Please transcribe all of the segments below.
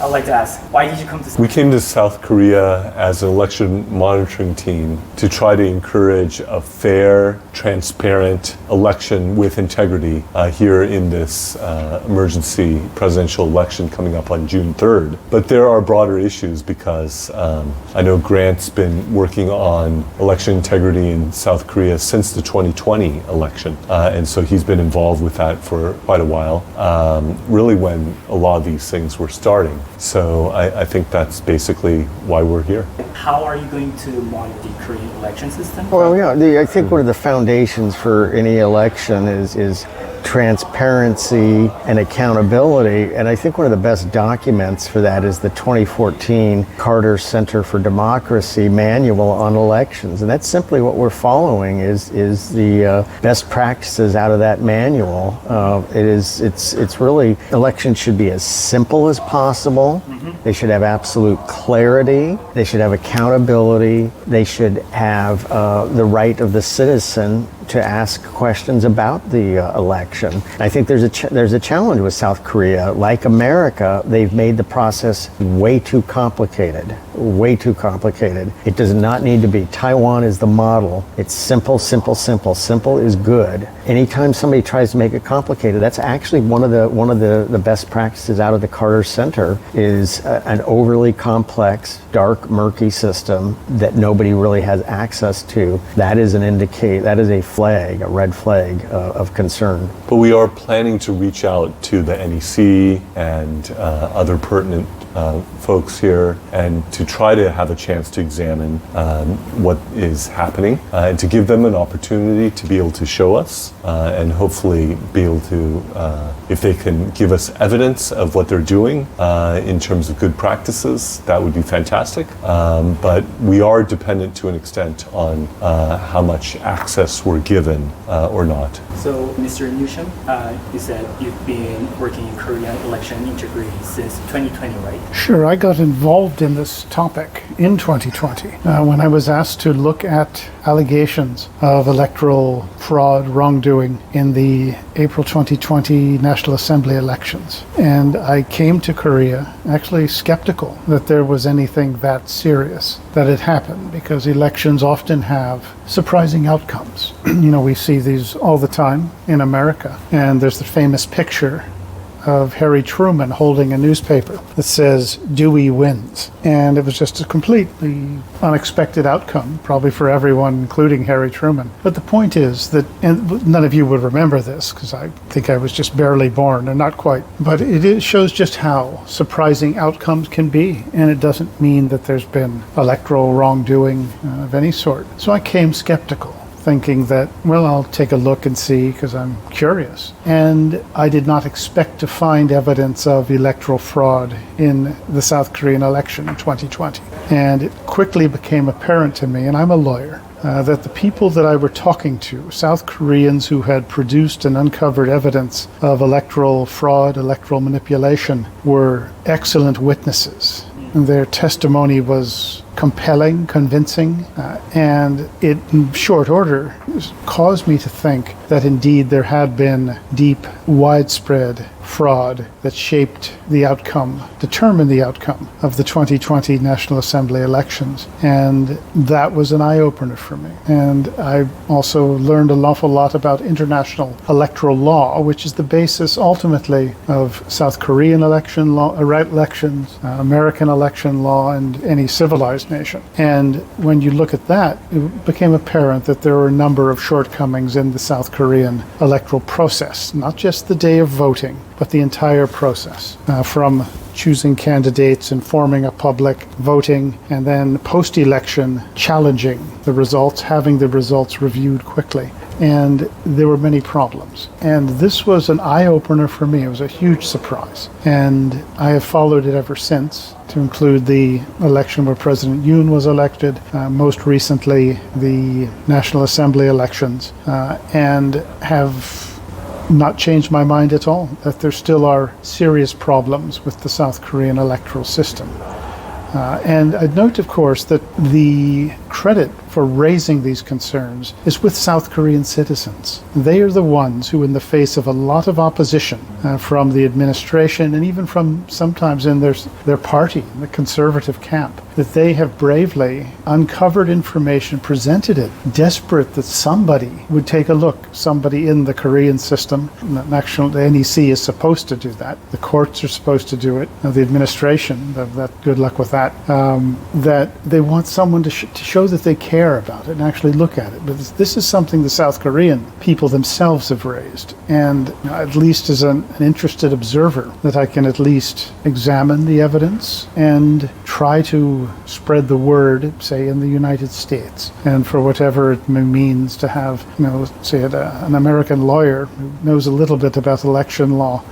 I'd like to ask, why did you come to... We came to South Korea as an election monitoring team to try to encourage a fair, transparent election with integrity here in this emergency presidential election coming up on June 3rd. But there are broader issues because I know Grant's been working on election integrity in South Korea since the 2020 election. And so he's been involved with that for quite a while, really when a lot of these things were starting. So I think that's basically why we're here. How are you going to monitor the Korean election system? Well, yeah, I think one of the foundations for any election is transparency and accountability. And I think one of the best documents for that is the 2014 Carter Center for Democracy Manual on Elections. And that's simply what we're following is the best practices out of that manual. It's really, elections should be as simple as possible. They should have absolute clarity. They should have accountability. They should have the right of the citizen to ask questions about the election. I think there's a challenge with South Korea. Like America, they've made the process way too complicated. Way too complicated. It does not need to be. Taiwan is the model. It's simple, simple, simple. Simple is good. Anytime somebody tries to make it complicated, that's actually one of the best practices out of the Carter Center is an overly complex, dark, murky system that nobody really has access to. That is a flag, a red flag of concern. But we are planning to reach out to the NEC and other pertinent folks here and to try to have a chance to examine what is happening and to give them an opportunity to be able to show us and hopefully be able to, if they can give us evidence of what they're doing in terms of good practices, that would be fantastic. But we are dependent to an extent on how much access we're given or not. So, Mr. Newsham, you said you've been working in Korean election integrity since 2020, right? Sure, I got involved in this topic in 2020 when I was asked to look at allegations of electoral fraud, wrongdoing in the April 2020 National Assembly elections. And I came to Korea actually skeptical that there was anything that serious that had happened because elections often have surprising outcomes. We see these all the time in America. And there's the famous picture of Harry Truman holding a newspaper that says Dewey wins. And it was just a completely unexpected outcome, probably for everyone, including Harry Truman. But the point is that, and none of you would remember this because I think I was just barely born, or not quite, but it shows just how surprising outcomes can be. And it doesn't mean that there's been electoral wrongdoing of any sort. So I came skeptical, thinking that, well, I'll take a look and see because I'm curious. And I did not expect to find evidence of electoral fraud in the South Korean election in 2020. And it quickly became apparent to me, and I'm a lawyer, that the people that I were talking to, South Koreans who had produced and uncovered evidence of electoral fraud, electoral manipulation, were excellent witnesses. And their testimony was compelling, convincing, and it, in short order, caused me to think that indeed there had been deep, widespread fraud that shaped the outcome, determined the outcome of the 2020 National Assembly elections. And that was an eye-opener for me. And I also learned an awful lot about international electoral law, which is the basis ultimately of South Korean election law, elections, American election law, and any civilized nation. And when you look at that, it became apparent that there were a number of shortcomings in the South Korean electoral process, not just the day of voting, but the entire process, from choosing candidates and forming a public, voting, and then post-election challenging the results, having the results reviewed quickly. And there were many problems. And this was an eye-opener for me. It was a huge surprise. And I have followed it ever since, to include the election where President Yoon was elected, most recently the National Assembly elections, and have not changed my mind at all, that there still are serious problems with the South Korean electoral system. And I'd note, of course, that the credit for raising these concerns is with South Korean citizens. They are the ones who, in the face of a lot of opposition from the administration and even from sometimes in their party, the conservative camp, that they have bravely uncovered information, presented it, desperate that somebody would take a look, somebody in the Korean system. The NEC is supposed to do that. The courts are supposed to do it. The administration, good luck with that. That they want someone to show that they care about it and actually look at it. But this is something the South Korean people themselves have raised. And at least as an interested observer, that I can at least examine the evidence and try to spread the word, say, in the United States. And for whatever it means to have, say, an American lawyer who knows a little bit about election law,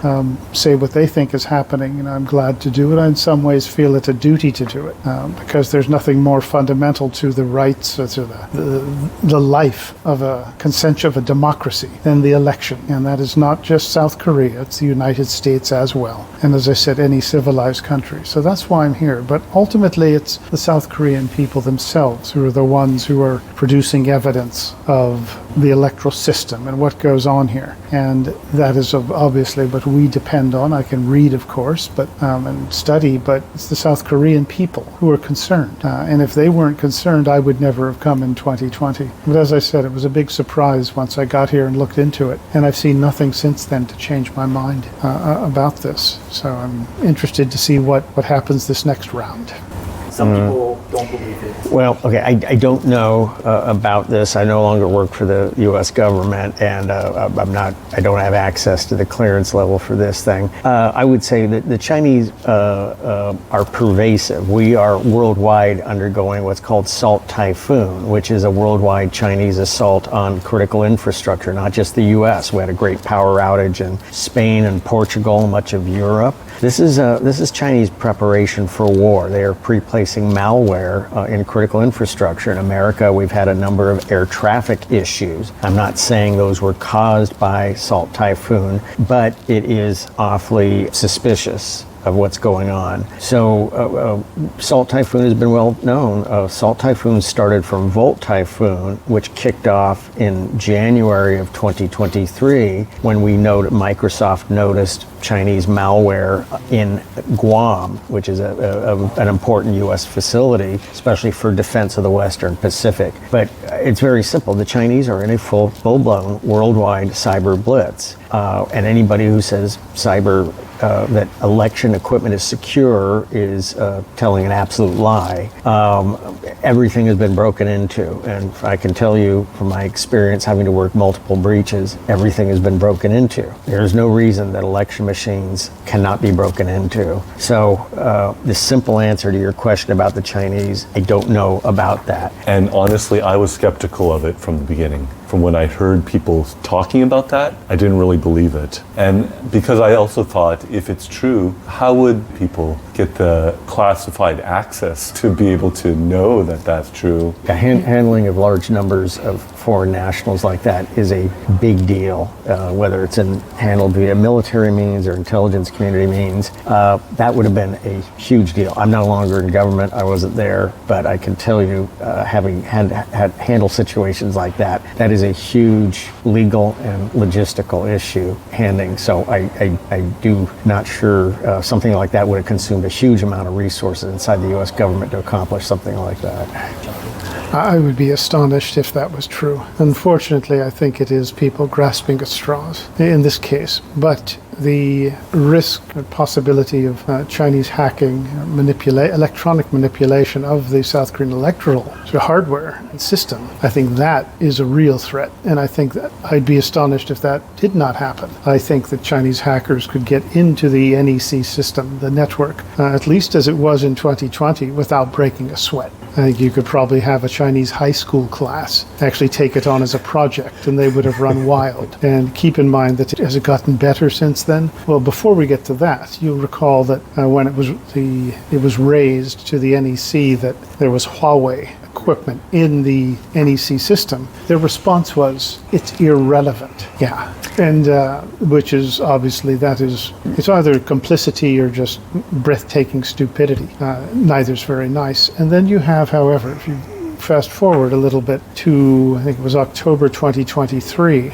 say what they think is happening, and I'm glad to do it. I in some ways feel it's a duty to do it, because there's nothing more fundamental to the rights, to the life of a democracy than the election. And that is not just South Korea, it's the United States as well. And as I said, any civilized country. So that's why I'm here. But ultimately, it's the South Korean people themselves who are the ones who are producing evidence of the electoral system and what goes on here. And that is obviously what we depend on. I can read, of course, but and study, but it's the South Korean people who are concerned. And if they weren't concerned, I would never have come in 2020. But as I said, it was a big surprise once I got here and looked into it. And I've seen nothing since then to change my mind about this. So I'm interested to see what happens this next round. Some people don't believe it. Well, okay, I don't know about this. I no longer work for the U.S. government, and I don't have access to the clearance level for this thing. I would say that the Chinese are pervasive. We are worldwide undergoing what's called Salt Typhoon, which is a worldwide Chinese assault on critical infrastructure, not just the U.S. We had a great power outage in Spain and Portugal, much of Europe. This is Chinese preparation for war. They are pre-placing malware in critical infrastructure. In America, we've had a number of air traffic issues. I'm not saying those were caused by Salt Typhoon, but it is awfully suspicious of what's going on. So Salt Typhoon has been well known. Salt Typhoon started from Volt Typhoon, which kicked off in January of 2023 when Microsoft noticed Chinese malware in Guam, which is an important U.S. facility, especially for defense of the Western Pacific. But it's very simple. The Chinese are in a full-blown worldwide cyber blitz. And anybody who says that election equipment is secure is telling an absolute lie. Everything has been broken into, and I can tell you from my experience having to work multiple breaches, everything has been broken into. There's no reason that election machines cannot be broken into. So the simple answer to your question about the Chinese, I don't know about that. And honestly, I was skeptical of it from the beginning. From when I heard people talking about that, I didn't really believe it. And because I also thought, if it's true, how would people get the classified access to be able to know that that's true? Handling of large numbers of foreign nationals like that is a big deal, whether it's handled via military means or intelligence community means. That would have been a huge deal. I'm no longer in government, I wasn't there, but I can tell you, having had handled situations like that, that is a huge legal and logistical issue handling. So I do not sure something like that would have consumed a huge amount of resources inside the U.S. government to accomplish something like that. I would be astonished if that was true. Unfortunately, I think it is people grasping at straws in this case. But the risk and possibility of Chinese hacking, electronic manipulation of the South Korean electoral hardware and system, I think that is a real threat. And I think that I'd be astonished if that did not happen. I think that Chinese hackers could get into the NEC system, the network, at least as it was in 2020, without breaking a sweat. I think you could probably have a Chinese high school class actually take it on as a project, and they would have run wild. And keep in mind that has it gotten better since then? Well, before we get to that, you'll recall that when it was raised to the NEC that there was Huawei equipment in the NEC system, their response was, it's irrelevant. Yeah. And which is obviously, it's either complicity or just breathtaking stupidity. Neither's very nice. And then you have, however, if you fast forward a little bit to, I think it was October 2023,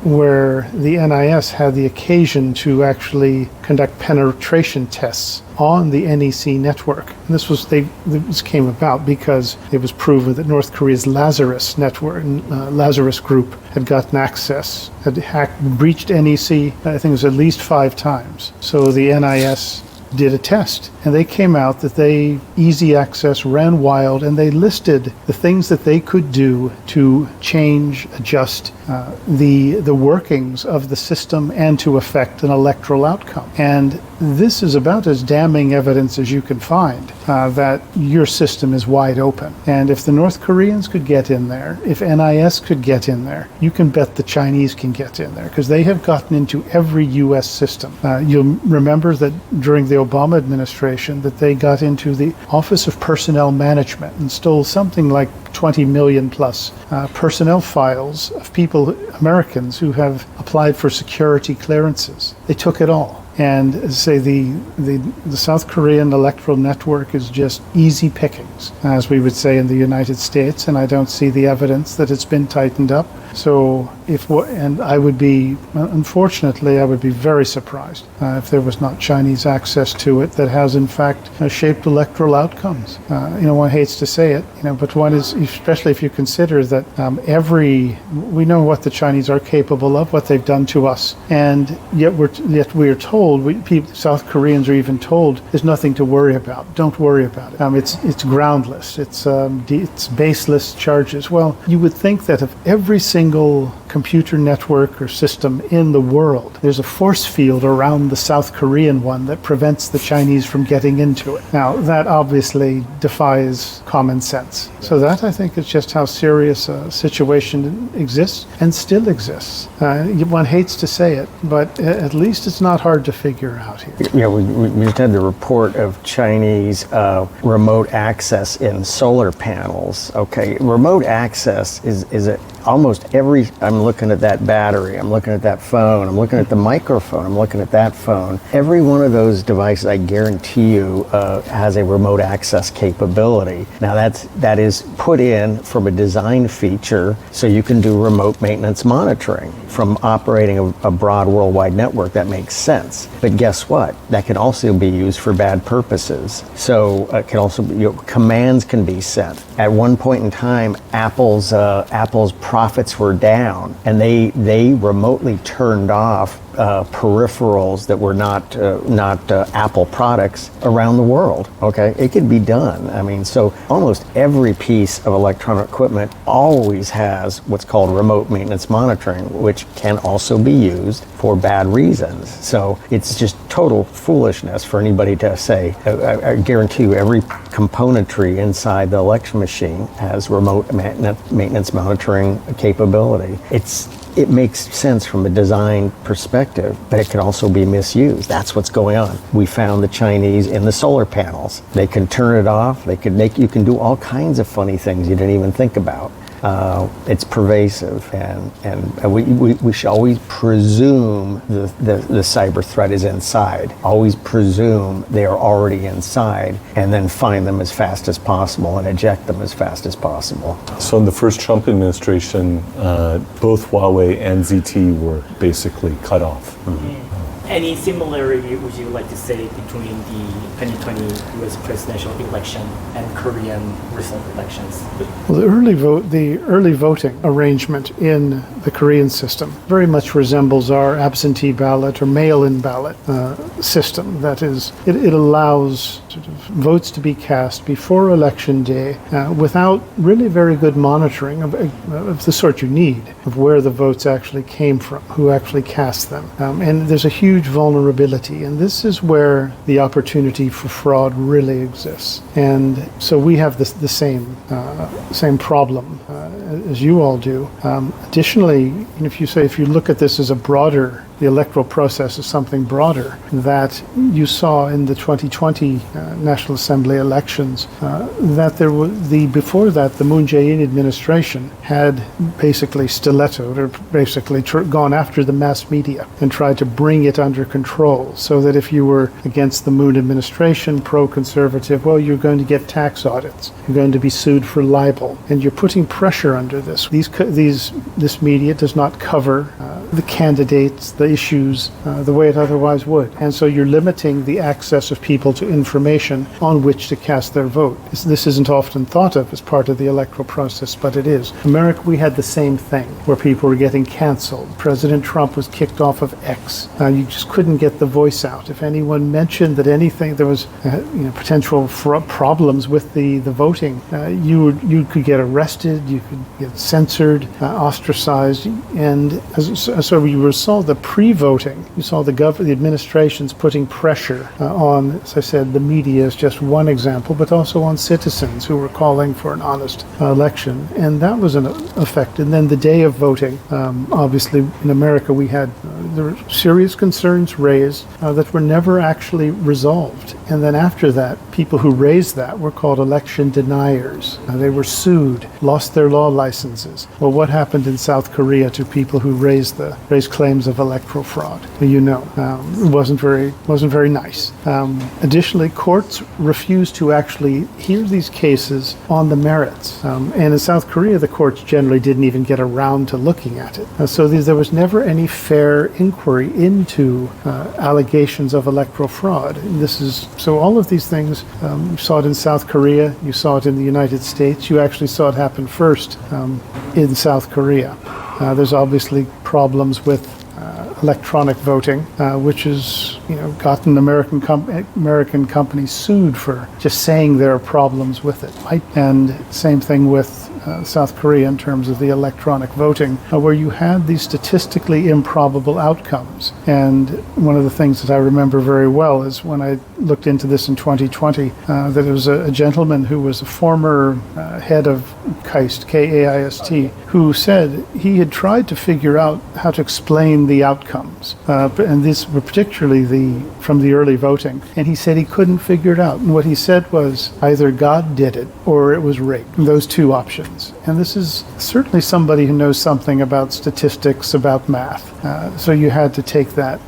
where the NIS had the occasion to actually conduct penetration tests on the NEC network. And this came about because it was proven that North Korea's Lazarus network, Lazarus group, had gotten access, had breached NEC, I think it was at least 5 times. So the NIS did a test, and they came out that they easy access, ran wild, and they listed the things that they could do to change, adjust the workings of the system and to affect an electoral outcome. And this is about as damning evidence as you can find that your system is wide open. And if the North Koreans could get in there, if NIS could get in there, you can bet the Chinese can get in there, because they have gotten into every U.S. system. You'll remember that during the Obama administration that they got into the Office of Personnel Management and stole something like 20 million plus personnel files of people, Americans, who have applied for security clearances. They took it all. And as I say, the South Korean electoral network is just easy pickings, as we would say in the United States, and I don't see the evidence that it's been tightened up. So unfortunately, I would be very surprised if there was not Chinese access to it that has in fact shaped electoral outcomes. One hates to say it, but one is, especially if you consider that we know what the Chinese are capable of, what they've done to us, and yet we are told, South Koreans are even told, there's nothing to worry about. Don't worry about it. It's groundless. It's baseless charges. Well, you would think that if every single computer network or system in the world, there's a force field around the South Korean one that prevents the Chinese from getting into it. Now, that obviously defies common sense. So that, I think, is just how serious a situation exists and still exists. One hates to say it, but at least it's not hard to figure out here. Yeah, we just had the report of Chinese remote access in solar panels. Okay, remote access is almost every, I'm looking at that battery, I'm looking at that phone, I'm looking at the microphone, I'm looking at that phone. Every one of those devices, I guarantee you, has a remote access capability. Now that is put in from a design feature so you can do remote maintenance monitoring from operating a broad worldwide network. That makes sense. But guess what? That can also be used for bad purposes. So it can also be, commands can be sent. At one point in time, Apple's profits were down, and they remotely turned off peripherals that were not Apple products around the world. Okay, it could be done. I mean, so almost every piece of electronic equipment always has what's called remote maintenance monitoring, which can also be used for bad reasons. So it's just total foolishness for anybody to say. I guarantee you, every componentry inside the election machine has remote maintenance monitoring capability. It makes sense from a design perspective, but it can also be misused. That's what's going on. We found the Chinese in the solar panels. They can turn it off. You can do all kinds of funny things you didn't even think about. It's pervasive, and we should always presume the cyber threat is inside. Always presume they are already inside, and then find them as fast as possible and eject them as fast as possible. So in the first Trump administration, both Huawei and ZTE were basically cut off. Mm-hmm. Any similarity would you like to say between the 2020 U.S. presidential election and Korean recent elections? Well, the early voting arrangement in the Korean system very much resembles our absentee ballot or mail-in ballot system. That is, it allows sort of votes to be cast before election day without really very good monitoring of the sort you need, of where the votes actually came from, who actually cast them. And there's a huge vulnerability, and this is where the opportunity for fraud really exists. And so we have the same problem as you all do. Additionally, if you look at this as a broader the electoral process as something broader, that you saw in the 2020 National Assembly elections that there was before that the Moon Jae-in administration had basically stilettoed, or basically gone after the mass media and tried to bring it under control, so that if you were against the Moon administration, pro-conservative, well, you're going to get tax audits, you're going to be sued for libel, and you're putting pressure under this. This media does not cover the candidates, the issues, the way it otherwise would. And so you're limiting the access of people to information on which to cast their vote. This isn't often thought of as part of the electoral process, but it is. America, we had the same thing, where people were getting canceled. President Trump was kicked off of X. You just couldn't get the voice out. If anyone mentioned that anything, there was potential problems with the voting, you could get arrested, you could get censored, ostracized, and so you saw the pre-voting. You saw the administrations putting pressure on, as I said, the media is just one example, but also on citizens who were calling for an honest election, and that was an effect. And then the day of voting, obviously in America there were serious concerns raised that were never actually resolved. And then after that, people who raised that were called election deniers. They were sued, lost their law licenses. Well, what happened in South Korea to people who raised claims of electoral fraud? It wasn't very nice. Additionally, courts refused to actually hear these cases on the merits. And in South Korea, the courts generally didn't even get around to looking at it. So there was never any fair inquiry into allegations of electoral fraud. So all of these things, you saw it in South Korea, you saw it in the United States, you actually saw it happen first in South Korea. There's obviously problems with electronic voting, which has gotten American companies sued for just saying there are problems with it. Right? And same thing with South Korea in terms of the electronic voting, where you had these statistically improbable outcomes. And one of the things that I remember very well is when I looked into this in 2020, that it was a gentleman who was a former head of KAIST, K-A-I-S-T, who said he had tried to figure out how to explain the outcomes, and these were particularly from the early voting, and he said he couldn't figure it out. And what he said was either God did it or it was rigged, those two options. And this is certainly somebody who knows something about statistics, about math. So you had to take that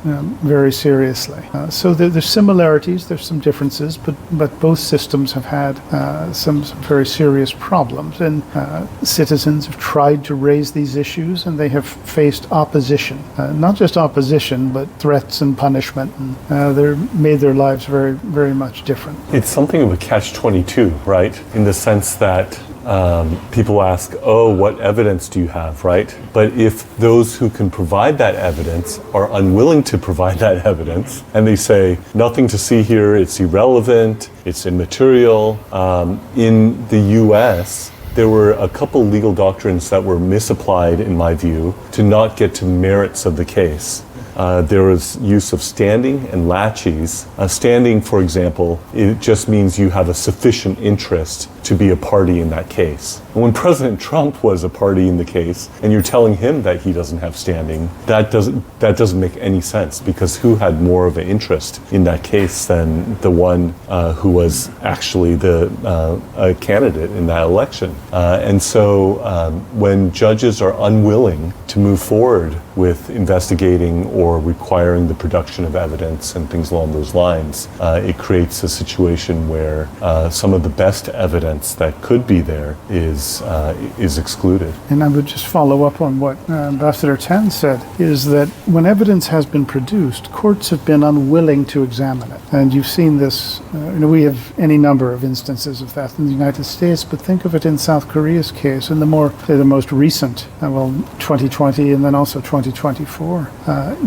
very seriously. So there's similarities, there's some differences, but both systems have had some very serious problems. And citizens have tried to raise these issues, and they have faced opposition. Not just opposition, but threats and punishment. And they're made their lives very, very much different. It's something of a catch-22, right? In the sense that people ask, what evidence do you have, right? But if those who can provide that evidence are unwilling to provide that evidence, and they say, nothing to see here, it's irrelevant, it's immaterial. In the US, there were a couple legal doctrines that were misapplied, in my view, to not get to merits of the case. There was use of standing and laches. Standing, for example, it just means you have a sufficient interest to be a party in that case. And when President Trump was a party in the case, and you're telling him that he doesn't have standing, that doesn't make any sense, because who had more of an interest in that case than the one who was actually the candidate in that election? And so when judges are unwilling to move forward with investigating or requiring the production of evidence and things along those lines, it creates a situation where some of the best evidence that could be there is excluded. And I would just follow up on what Ambassador Tan said, is that when evidence has been produced, courts have been unwilling to examine it. And you've seen this, we have any number of instances of that in the United States, but think of it in South Korea's case, and the most recent, 2020 and then also 2024,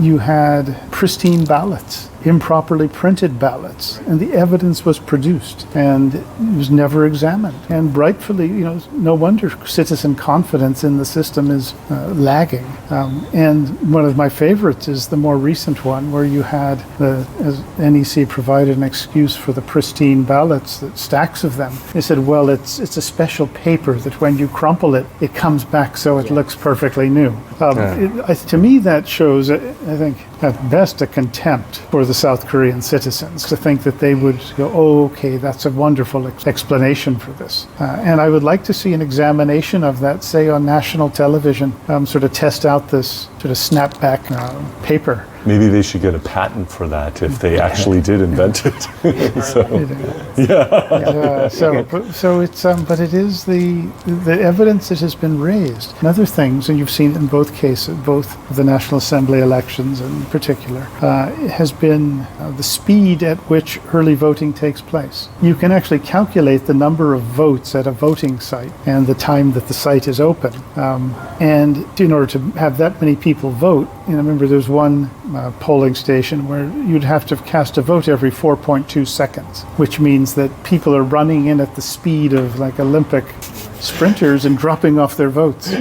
you had pristine ballots improperly printed ballots, and the evidence was produced, and it was never examined. And rightfully, no wonder citizen confidence in the system is lagging. And one of my favorites is the more recent one, where you had as NEC provided an excuse for the pristine ballots, the stacks of them. They said, well, it's a special paper that when you crumple it, it comes back so it looks perfectly new. To me, that shows, I think, at best, a contempt for the South Korean citizens, to think that they would go, oh, okay, that's a wonderful explanation for this. And I would like to see an examination of that, say, on national television, sort of test out this sort of snapback paper. Maybe they should get a patent for that if they actually did invent it. So it's but it is the evidence that has been raised. And other things, and you've seen it in both cases, both of the National Assembly elections in particular, has been the speed at which early voting takes place. You can actually calculate the number of votes at a voting site and the time that the site is open. And in order to have that many people vote, remember there's one polling station where you'd have to cast a vote every 4.2 seconds, which means that people are running in at the speed of like Olympic sprinters and dropping off their votes.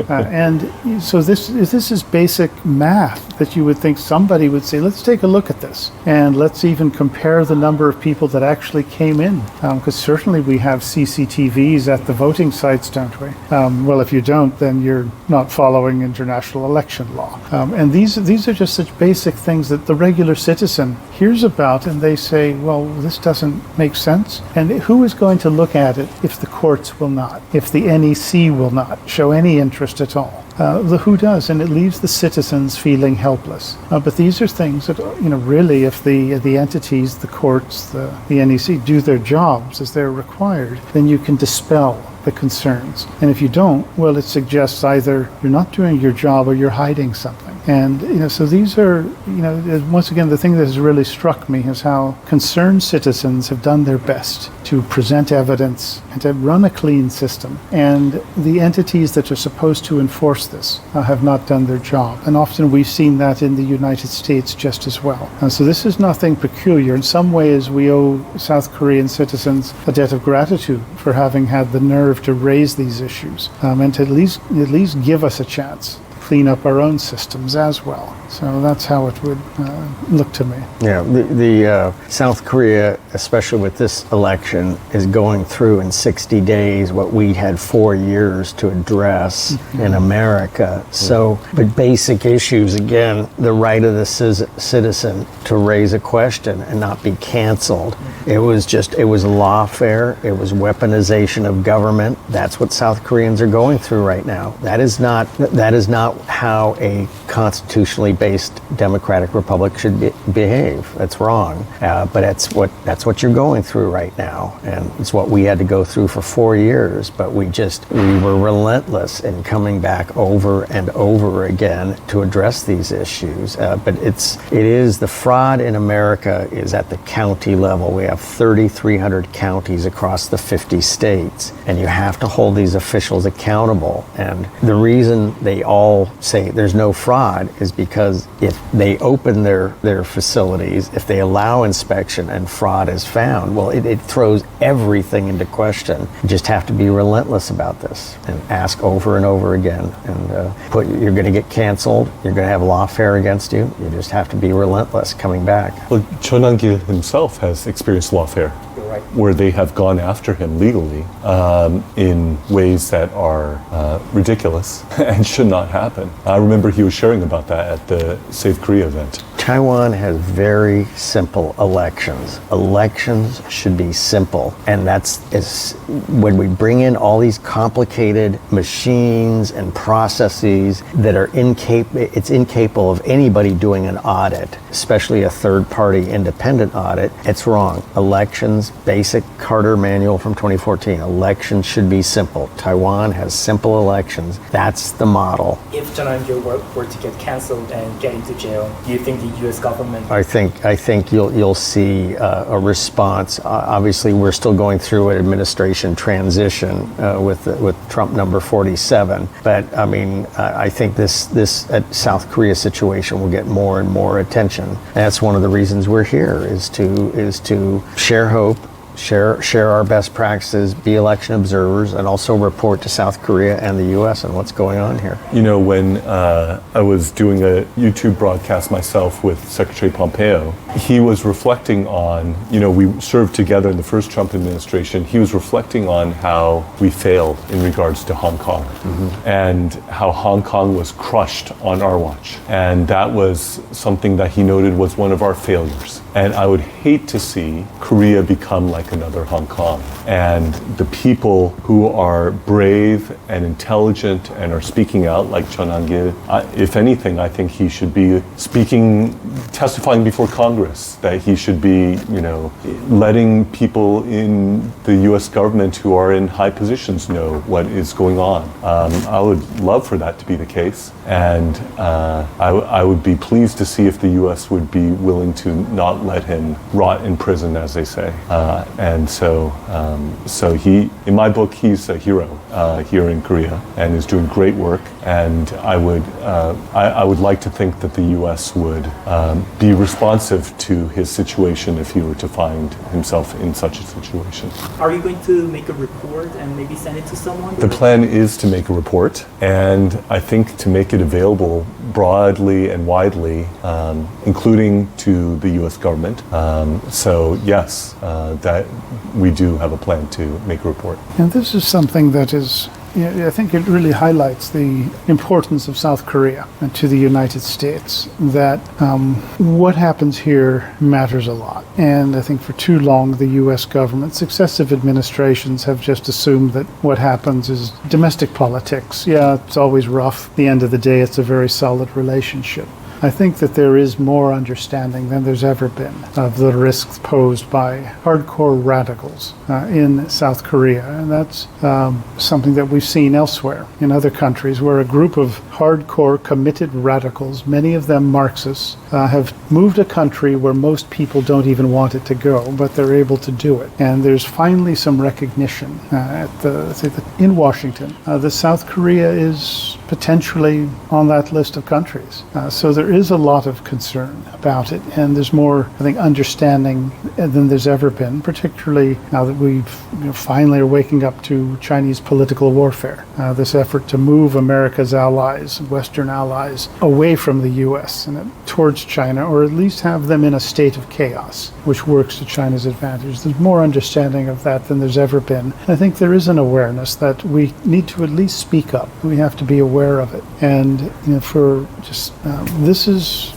And so this is basic math that you would think somebody would say, let's take a look at this and let's even compare the number of people that actually came in. Because certainly we have CCTVs at the voting sites, don't we? Well, if you don't, then you're not following international election law. And these are just such basic things that the regular citizen hears about and they say, well, this doesn't make sense. And who is going to look at it if the courts will not? If the NEC will not show any interest at all? The who does, and it leaves the citizens feeling helpless. But these are things that, really, if the entities, the courts, the NEC do their jobs as they're required, then you can dispel the concerns. And if you don't, well, it suggests either you're not doing your job or you're hiding something. And, so these are, once again, the thing that has really struck me is how concerned citizens have done their best to present evidence and to run a clean system. And the entities that are supposed to enforce this have not done their job. And often we've seen that in the United States just as well. So this is nothing peculiar. In some ways, we owe South Korean citizens a debt of gratitude for having had the nerve to raise these issues and to at least give us a chance clean up our own systems as well. So that's how it would look to me. Yeah, the South Korea, especially with this election, is going through in 60 days what we had 4 years to address in America. So, but basic issues, again, the right of the citizen to raise a question and not be canceled. It was lawfare, it was weaponization of government. That's what South Koreans are going through right now. That is not how a constitutionally based democratic republic should behave. That's wrong. But that's what you're going through right now, and it's what we had to go through for 4 years. But we were relentless in coming back over and over again to address these issues. But it is the fraud in America is at the county level. We have 3,300 counties across the 50 states, and you have to hold these officials accountable. And the reason they all say there's no fraud is because if they open their facilities, if they allow inspection and fraud is found, well, it throws everything into question. You just have to be relentless about this and ask over and over again. And you're going to get canceled. You're going to have lawfare against you. You just have to be relentless coming back. Well, 전한길 himself has experienced lawfare, where they have gone after him legally in ways that are ridiculous and should not happen. I remember he was sharing about that at the Save Korea event. Taiwan has very simple elections. Elections should be simple. And when we bring in all these complicated machines and processes that are incapable of anybody doing an audit, especially a third-party independent audit, it's wrong. Elections, basic Carter manual from 2014, elections should be simple. Taiwan has simple elections. That's the model. If 전한길 were to get canceled and get into jail, do you think the U.S. government? I think you'll see a response. Obviously, we're still going through an administration transition with Trump number 47. But I mean, I think this South Korea situation will get more and more attention. election. That's one of the reasons we're here, is to share hope, share our best practices, be election observers, and also report to South Korea and the U.S. on what's going on here. You know, when I was doing a YouTube broadcast myself with Secretary Pompeo, he was reflecting on, you know, we served together in the first Trump administration. He was reflecting on how we failed in regards to Hong Kong, and how Hong Kong was crushed on our watch. And that was something that he noted was one of our failures. And I would hate to see Korea become like another Hong Kong. And the people who are brave and intelligent and are speaking out, like 전한길, if anything, I think he should be testifying before Congress, that he should be, you know, letting people in the U.S. government who are in high positions know what is going on. I would love for that to be the case. And I would be pleased to see if the U.S. would be willing to not let him rot in prison, as they say. And so he, in my book, he's a hero here in Korea and is doing great work. And I would like to think that the U.S. would be responsive to his situation if he were to find himself in such a situation. Are you going to make a report and maybe send it to someone? The plan is to make a report, and I think to make it available broadly and widely, including to the U.S. government. So yes, that we do have a plan to make a report. And this is something that is, I think it really highlights the importance of South Korea to the United States, that what happens here matters a lot. And I think for too long the U.S. government, successive administrations have just assumed that what happens is domestic politics. Yeah, it's always rough. At the end of the day, it's a very solid relationship. I think that there is more understanding than there's ever been of the risks posed by hardcore radicals in South Korea. And that's something that we've seen elsewhere in other countries, where a group of hardcore committed radicals, many of them Marxists, have moved a country where most people don't even want it to go, but they're able to do it. And there's finally some recognition in Washington that South Korea is potentially on that list of countries. So there is a lot of concern about it, and there's more, I think, understanding than there's ever been, particularly now that we've finally are waking up to Chinese political warfare. This effort to move America's allies, Western allies, away from the U.S. and towards China, or at least have them in a state of chaos, which works to China's advantage. There's more understanding of that than there's ever been. I think there is an awareness that we need to at least speak up. We have to be aware of it. And for just this is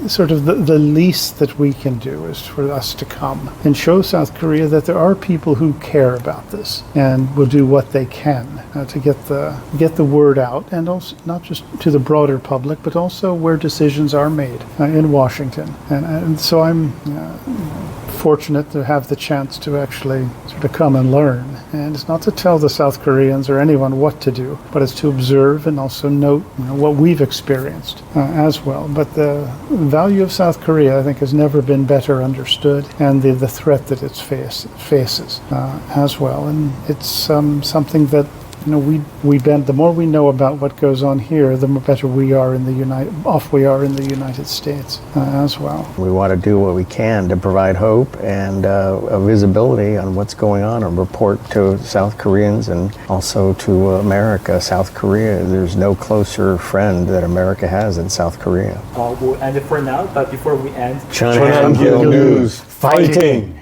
sort of the least that we can do, is for us to come and show South Korea that there are people who care about this and will do what they can to get the word out, and also not just to the broader public, but also where decisions are made in Washington. And so I'm fortunate to have the chance to actually sort of come and learn. And it's not to tell the South Koreans or anyone what to do, but it's to observe and also note what we've experienced as well. But the value of South Korea, I think, has never been better understood, and the threat that it faces as well. And it's something that the more we know about what goes on here, the better we are in the United States as well. We want to do what we can to provide hope and a visibility on what's going on, and report to South Koreans and also to America. South Korea, there's no closer friend that America has than South Korea. We'll end it for now, but before we end, 전한길뉴스, fighting!